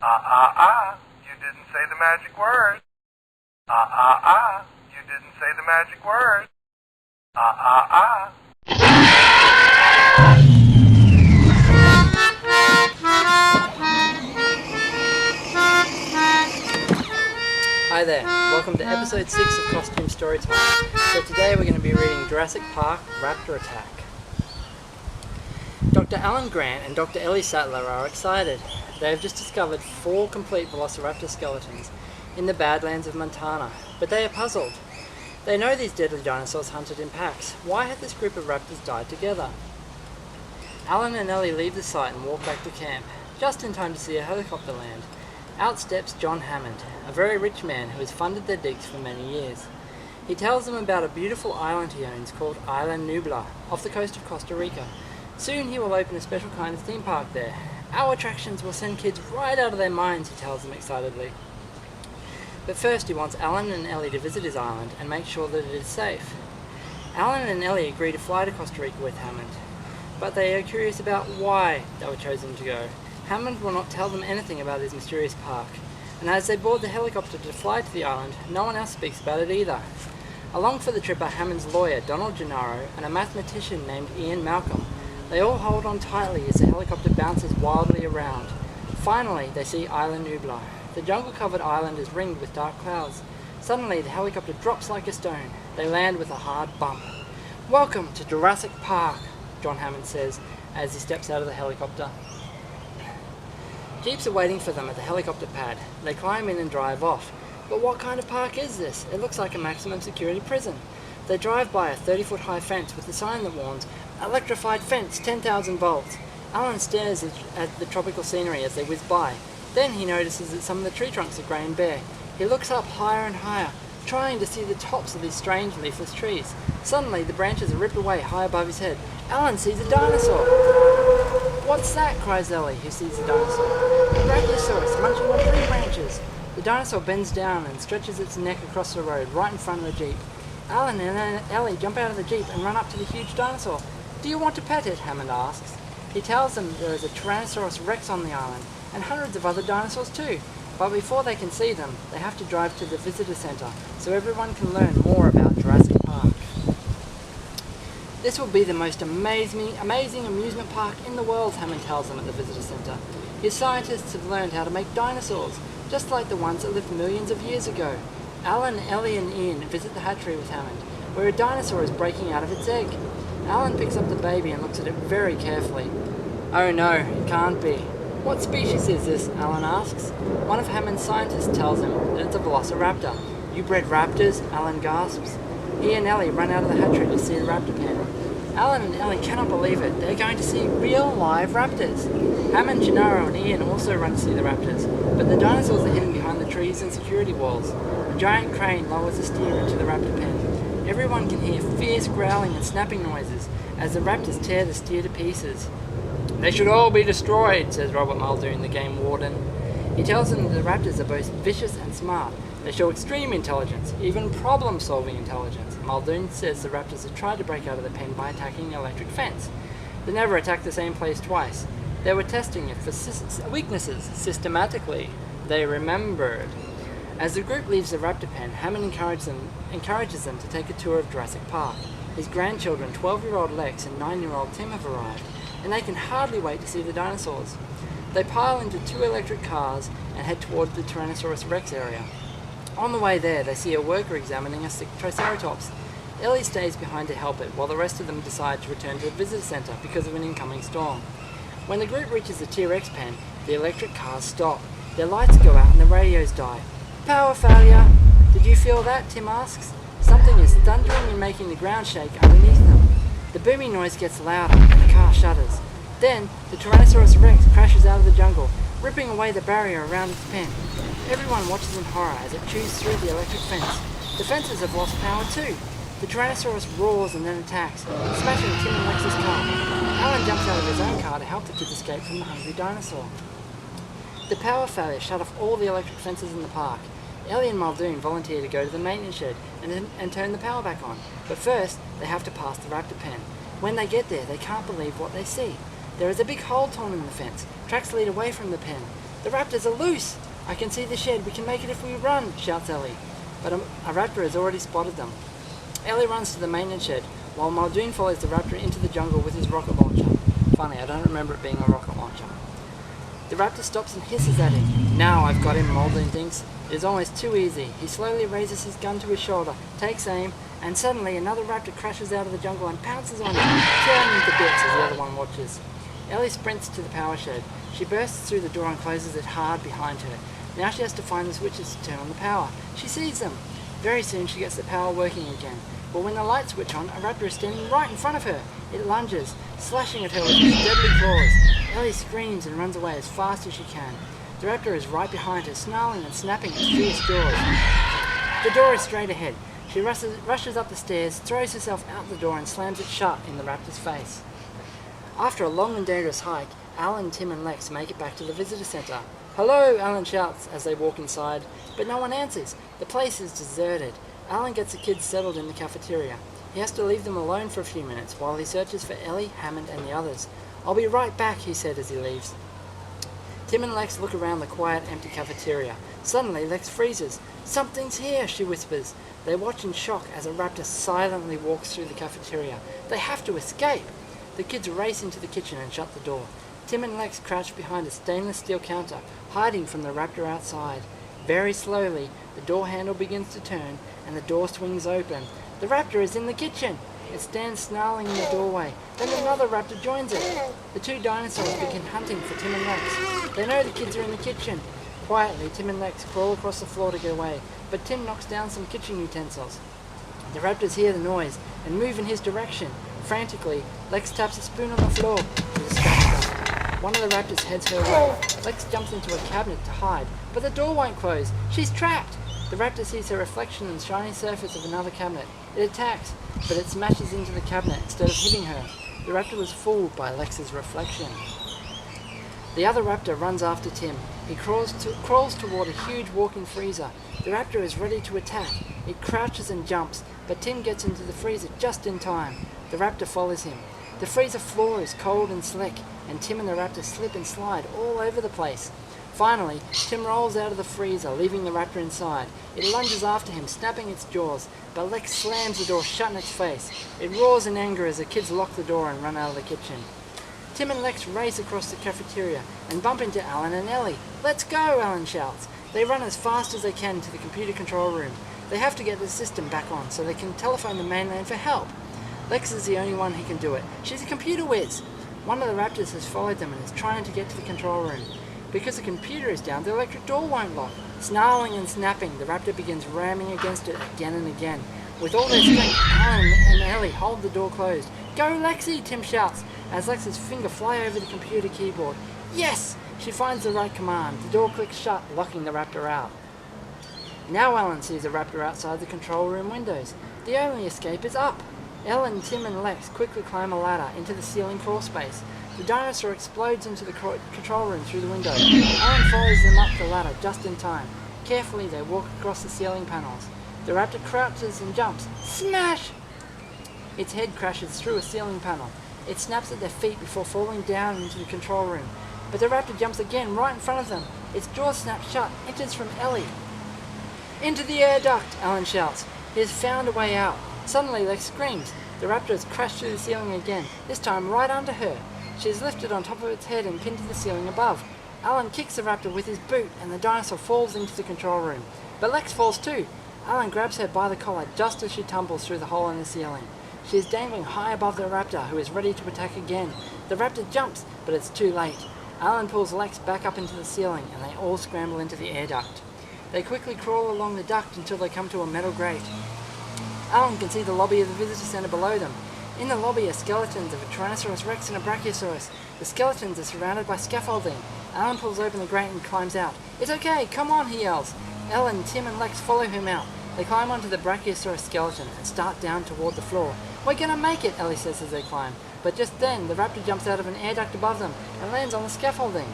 You didn't say the magic word. You didn't say the magic word. Hi there, welcome to episode 6 of Costume Storytime. So today we're going to be reading Jurassic Park Raptor Attack. Dr. Alan Grant and Dr. Ellie Sattler are excited. They have just discovered 4 complete velociraptor skeletons in the Badlands of Montana, but they are puzzled. They know these deadly dinosaurs hunted in packs. Why had this group of raptors died together? Alan and Ellie leave the site and walk back to camp, just in time to see a helicopter land. Out steps John Hammond, a very rich man who has funded their digs for many years. He tells them about a beautiful island he owns called Isla Nublar, off the coast of Costa Rica. Soon he will open a special kind of theme park there. Our attractions will send kids right out of their minds, he tells them excitedly. But first he wants Alan and Ellie to visit his island and make sure that it is safe. Alan and Ellie agree to fly to Costa Rica with Hammond, but they are curious about why they were chosen to go. Hammond will not tell them anything about his mysterious park, and as they board the helicopter to fly to the island, no one else speaks about it either. Along for the trip are Hammond's lawyer, Donald Gennaro, and a mathematician named Ian Malcolm. They all hold on tightly as the helicopter bounces wildly around. Finally, they see Isla Nublar. The jungle-covered island is ringed with dark clouds. Suddenly, the helicopter drops like a stone. They land with a hard bump. "Welcome to Jurassic Park," John Hammond says as he steps out of the helicopter. Jeeps are waiting for them at the helicopter pad. They climb in and drive off. But what kind of park is this? It looks like a maximum security prison. They drive by a 30-foot-high fence with a sign that warns, "Electrified fence, 10,000 volts." Alan stares at the tropical scenery as they whiz by. Then he notices that some of the tree trunks are grey and bare. He looks up higher and higher, trying to see the tops of these strange leafless trees. Suddenly, the branches are ripped away high above his head. Alan sees a dinosaur. "What's that?" cries Ellie, who sees the dinosaur. "A brachiosaurus munching on tree branches." The dinosaur bends down and stretches its neck across the road, right in front of the Jeep. Alan and Ellie jump out of the Jeep and run up to the huge dinosaur. "Do you want to pet it?" Hammond asks. He tells them there is a Tyrannosaurus Rex on the island, and hundreds of other dinosaurs too. But before they can see them, they have to drive to the visitor center, so everyone can learn more about Jurassic Park. "This will be the most amazing amusement park in the world," Hammond tells them at the visitor center. "His scientists have learned how to make dinosaurs, just like the ones that lived millions of years ago." Alan, Ellie and Ian visit the hatchery with Hammond, where a dinosaur is breaking out of its egg. Alan picks up the baby and looks at it very carefully. "Oh no, it can't be." "What species is this?" Alan asks. One of Hammond's scientists tells him that it's a velociraptor. "You bred raptors?" Alan gasps. He and Ellie run out of the hatchery to see the raptor pen. Alan and Ellie cannot believe it. They're going to see real live raptors. Hammond, Gennaro and Ian also run to see the raptors, but the dinosaurs are hidden behind the trees and security walls. A giant crane lowers the steer into the raptor pen. Everyone can hear fierce growling and snapping noises as the raptors tear the steer to pieces. "They should all be destroyed," says Robert Muldoon, the game warden. He tells them that the raptors are both vicious and smart. They show extreme intelligence, even problem-solving intelligence. Muldoon says the raptors have tried to break out of the pen by attacking the electric fence. They never attacked the same place twice. They were testing it for weaknesses systematically. They remembered. As the group leaves the raptor pen, Hammond encourages them to take a tour of Jurassic Park. His grandchildren, 12-year-old Lex and 9-year-old Tim, have arrived, and they can hardly wait to see the dinosaurs. They pile into 2 electric cars and head toward the Tyrannosaurus Rex area. On the way there, they see a worker examining a sick Triceratops. Ellie stays behind to help it, while the rest of them decide to return to the visitor center because of an incoming storm. When the group reaches the T-Rex pen, the electric cars stop. Their lights go out and the radios die. "Power failure!" "Did you feel that?" Tim asks. Something is thundering and making the ground shake underneath them. The booming noise gets louder and the car shudders. Then, the Tyrannosaurus Rex crashes out of the jungle, ripping away the barrier around its pen. Everyone watches in horror as it chews through the electric fence. The fences have lost power too. The Tyrannosaurus roars and then attacks, smashing Tim and Lex's car. Alan jumps out of his own car to help the kids escape from the hungry dinosaur. The power failure shut off all the electric fences in the park. Ellie and Muldoon volunteer to go to the maintenance shed and turn the power back on. But first, they have to pass the raptor pen. When they get there, they can't believe what they see. There is a big hole torn in the fence. Tracks lead away from the pen. The raptors are loose! I can see the shed. We can make it if we run, shouts Ellie. But a raptor has already spotted them. Ellie runs to the maintenance shed, while Muldoon follows the raptor into the jungle with his rocket launcher. Funny, I don't remember it being a rocket launcher. The raptor stops and hisses at him. Now I've got him, Muldoon thinks. It is almost too easy. He slowly raises his gun to his shoulder, takes aim, and suddenly another raptor crashes out of the jungle and pounces on him, tearing him to bits as the other one watches. Ellie sprints to the power shed. She bursts through the door and closes it hard behind her. Now she has to find the switches to turn on the power. She sees them. Very soon she gets the power working again. But when the lights switch on, a raptor is standing right in front of her. It lunges, slashing at her with its deadly claws. Ellie screams and runs away as fast as she can. The raptor is right behind her, snarling and snapping its fierce jaws. The door is straight ahead. She rushes up the stairs, throws herself out the door and slams it shut in the raptor's face. After a long and dangerous hike, Alan, Tim and Lex make it back to the visitor center. "Hello," Alan shouts as they walk inside, but no one answers. The place is deserted. Alan gets the kids settled in the cafeteria. He has to leave them alone for a few minutes while he searches for Ellie, Hammond and the others. "I'll be right back," he said as he leaves. Tim and Lex look around the quiet, empty cafeteria. Suddenly, Lex freezes. "Something's here," she whispers. They watch in shock as a raptor silently walks through the cafeteria. They have to escape. The kids race into the kitchen and shut the door. Tim and Lex crouch behind a stainless steel counter, hiding from the raptor outside. Very slowly, the door handle begins to turn, and the door swings open. The raptor is in the kitchen. It stands snarling in the doorway. Then another raptor joins it. The two dinosaurs begin hunting for Tim and Lex. They know the kids are in the kitchen. Quietly, Tim and Lex crawl across the floor to get away, but Tim knocks down some kitchen utensils. The raptors hear the noise and move in his direction. Frantically, Lex taps a spoon on the floor to distract them. One of the raptors heads her way. Lex jumps into a cabinet to hide, but the door won't close. She's trapped! The raptor sees her reflection in the shiny surface of another cabinet. It attacks, but it smashes into the cabinet instead of hitting her. The raptor was fooled by Lex's reflection. The other raptor runs after Tim. He crawls toward a huge walk-in freezer. The raptor is ready to attack. It crouches and jumps, but Tim gets into the freezer just in time. The raptor follows him. The freezer floor is cold and slick, and Tim and the raptor slip and slide all over the place. Finally, Tim rolls out of the freezer, leaving the raptor inside. It lunges after him, snapping its jaws, but Lex slams the door shut in its face. It roars in anger as the kids lock the door and run out of the kitchen. Tim and Lex race across the cafeteria and bump into Alan and Ellie. "Let's go," Alan shouts. They run as fast as they can to the computer control room. They have to get the system back on so they can telephone the mainland for help. Lex is the only one who can do it. She's a computer whiz. One of the raptors has followed them and is trying to get to the control room. Because the computer is down, the electric door won't lock. Snarling and snapping, the raptor begins ramming against it again and again. With all their strength, Alan and Ellie hold the door closed. "Go, Lexi!" Tim shouts, as Lex's finger fly over the computer keyboard. Yes! She finds the right command. The door clicks shut, locking the raptor out. Now Alan sees a raptor outside the control room windows. The only escape is up. Ellen, Tim and Lex quickly climb a ladder into the ceiling crawl space. The dinosaur explodes into the control room through the window. Alan follows them up the ladder just in time. Carefully they walk across the ceiling panels. The raptor crouches and jumps. Smash! Its head crashes through a ceiling panel. It snaps at their feet before falling down into the control room. But the raptor jumps again right in front of them. Its jaws snap shut, enters from Ellie. "Into the air duct!" Alan shouts. He has found a way out. Suddenly Lex screams. The raptor has crashed through the ceiling again, this time right under her. She is lifted on top of its head and pinned to the ceiling above. Alan kicks the raptor with his boot and the dinosaur falls into the control room. But Lex falls too. Alan grabs her by the collar just as she tumbles through the hole in the ceiling. She is dangling high above the raptor, who is ready to attack again. The raptor jumps, but it's too late. Alan pulls Lex back up into the ceiling and they all scramble into the air duct. They quickly crawl along the duct until they come to a metal grate. Alan can see the lobby of the visitor center below them. In the lobby are skeletons of a Tyrannosaurus Rex and a Brachiosaurus. The skeletons are surrounded by scaffolding. Alan pulls open the grate and climbs out. "It's okay, come on," he yells. Ellen, Tim and Lex follow him out. They climb onto the Brachiosaurus skeleton and start down toward the floor. "We're gonna make it," Ellie says as they climb. But just then, the raptor jumps out of an air duct above them and lands on the scaffolding.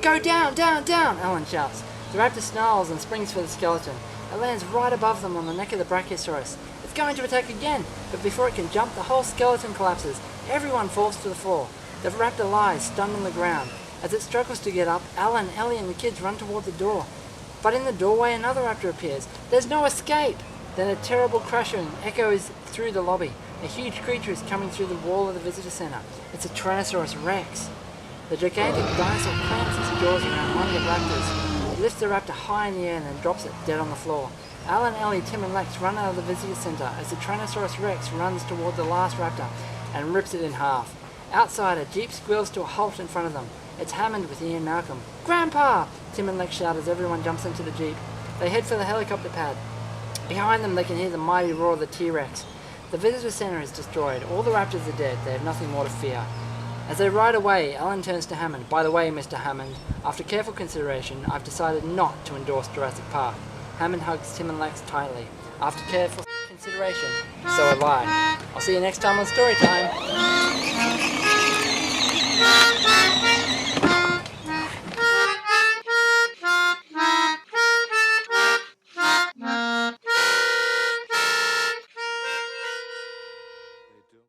"Go down, down, down!" Alan shouts. The raptor snarls and springs for the skeleton. It lands right above them on the neck of the Brachiosaurus. It's going to attack again, but before it can jump, the whole skeleton collapses. Everyone falls to the floor. The raptor lies, stunned on the ground. As it struggles to get up, Alan, Ellie and the kids run toward the door. But in the doorway another raptor appears. There's no escape! Then a terrible crashing echoes through the lobby. A huge creature is coming through the wall of the visitor center. It's a Tyrannosaurus Rex. The gigantic dinosaur clamps its jaws around one of the raptors. It lifts the raptor high in the air and then drops it dead on the floor. Alan, Ellie, Tim and Lex run out of the visitor center as the Tyrannosaurus Rex runs toward the last raptor and rips it in half. Outside, a jeep squeals to a halt in front of them. It's Hammond with Ian Malcolm. "Grandpa!" Tim and Lex shout as everyone jumps into the jeep. They head for the helicopter pad. Behind them they can hear the mighty roar of the T-Rex. The visitor center is destroyed. All the raptors are dead. They have nothing more to fear. As they ride away, Alan turns to Hammond. "By the way, Mr. Hammond, after careful consideration, I've decided not to endorse Jurassic Park." Hammond hugs Tim and Lex tightly. "After careful consideration, so have I. I'll see you next time on Storytime."